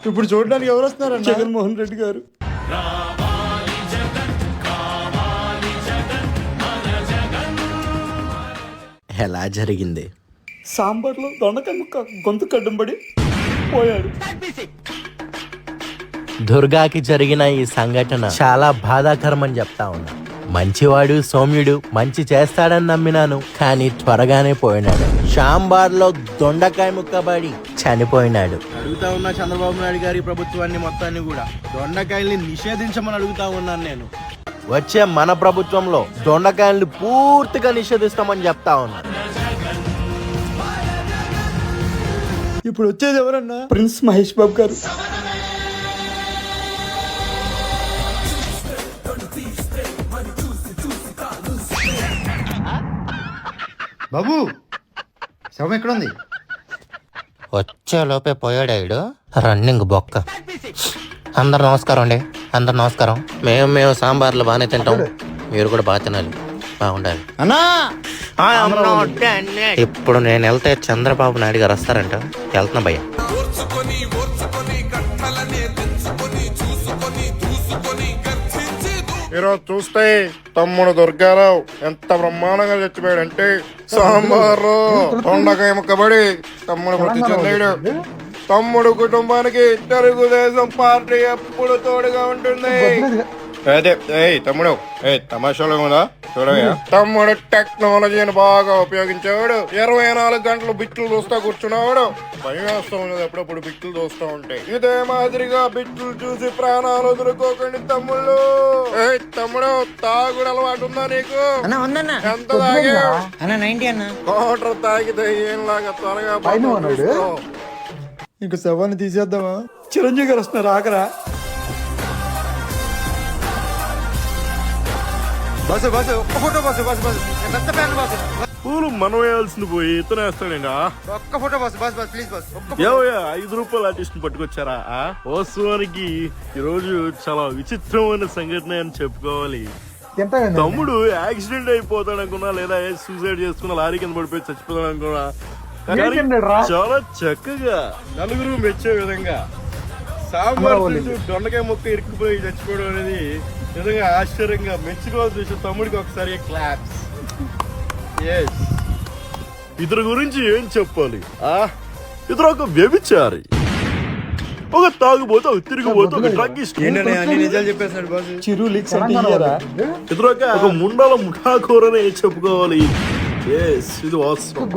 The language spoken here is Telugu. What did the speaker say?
ఇప్పుడు చూడడానికి ఎవరు వస్తున్నారన్న? జగన్మోహన్ రెడ్డి గారు. ఎలా జరిగింది? సాంబార్లో దొండకాయ ముక్క గొంతు కడ్డంబడి పోయాడు. దుర్గాకి జరిగిన ఈ సంఘటన చాలా బాధాకరమని చెప్తా ఉన్నా. మంచివాడు, సౌమ్యుడు, మంచి చేస్తాడని నమ్మినాను, కానీ త్వరగానే పోయినాడు. సాంబార్లో దొండకాయ ముక్కబడి చనిపోయినాడు. అడుగుతా ఉన్నా చంద్రబాబు నాయుడు గారి ప్రభుత్వాన్ని మొత్తాన్ని కూడా దొండకాయల్ని నిషేధించమని అడుగుతా ఉన్నాను నేను. వచ్చే మన ప్రభుత్వంలో దొండకాయల్ని పూర్తిగా నిషేధిస్తామని చెప్తా ఉన్నా. ఇప్పుడు వచ్చేది ఎవరన్నా? ప్రిన్స్ మహేష్ బాబు గారు. బాబు శవం ఎక్కడుంది? వచ్చే లోపే పోయాడు. రన్నింగ్ బొక్క. అందరు నమస్కారం అండి. అందరు నమస్కారం. మేము సాంబార్లు బాగానే తింటాం, మీరు కూడా బాగా తినాలి, బాగుండాలి. అన్నా ఇప్పుడు నేను వెళ్తే చంద్రబాబు నాయుడు గారు వస్తారంట. వెళ్తున్నా భయ్య. ఈరోజు చూస్తే తమ్ముడు దుర్గారావు ఎంత బ్రహ్మాండంగా చచ్చిపోయాడంటే, సాంబారు దొండకాయ ముక్కబడి తమ్ముడు మృతి చెందాడు. తమ్ముడు కుటుంబానికి తెలుగుదేశం పార్టీ ఎప్పుడు తోడుగా ఉంటుంది. అదే తమ్ముడు తమాషాలో ఉందా చూడగా. తమ్ముడు టెక్నాలజీని బాగా ఉపయోగించేవాడు. 24 గంటలు బిట్లు చూస్తా కూర్చున్నావాడు. భయం వేస్తా ఉన్నది అప్పుడప్పుడు బిట్లు చూస్తా ఉంటే. ఇదే మాదిరిగా బిట్లు చూసి ప్రాణాలు వదులుకోకండి తమ్ముళ్ళు. తమ్ముడు తాగుడు అలవాటు ఉందా నీకు? ఎంత తాగావు? కోటర్ తాగితే ఏం లాగా త్వరగా ఇంక శవాన్ని తీసేద్దామా? చిరంజీవి గారు వస్తున్నారు, ఆకరా. పూలు మనం వేయాల్సింది పోయి ఇతను వేస్తాడండి. ఒక్క photo bus bus bus please bus. 5 రూపాయల ఆర్టిస్ట్ పట్టుకొచ్చారా? వాస్తవానికి ఈ రోజు చాలా విచిత్రమైన సంఘటన అని చెప్పుకోవాలి. తమ్ముడు యాక్సిడెంట్ అయిపోతాడు అనుకున్నా, లేదా సూసైడ్ చేసుకున్నా, లారీ కింద పడిపోయి చచ్చిపోతాడు అనుకున్నా, చాలా చక్కగా నలుగురు మెచ్చే విధంగా సాంబార్ దొండకాయ మొక్క ఇరుక్కుపోయి చచ్చిపోవడం అనేది నిజంగా ఆశ్చర్యంగా మెచ్చుకోవాల్సిన విషయం. తమ్ముడికి ఒకసారి క్లాప్స్. ఇతని గురించి ఏం చెప్పాలి? ఇతను ఒక వ్యభిచారి, ఒక తాగుబోతు, ఒక తిరిగిపోతూ, ఒక డ్రగ్గిస్ట్. నిజాలు చెప్పేస్తాడు బాస్. చిరు లీక్స్ అంటే ఇయ్యరా? ఇతను ఒక ముండాల ముఠాకోరనే చెప్పుకోవాలి. ఇది వాస్తవం.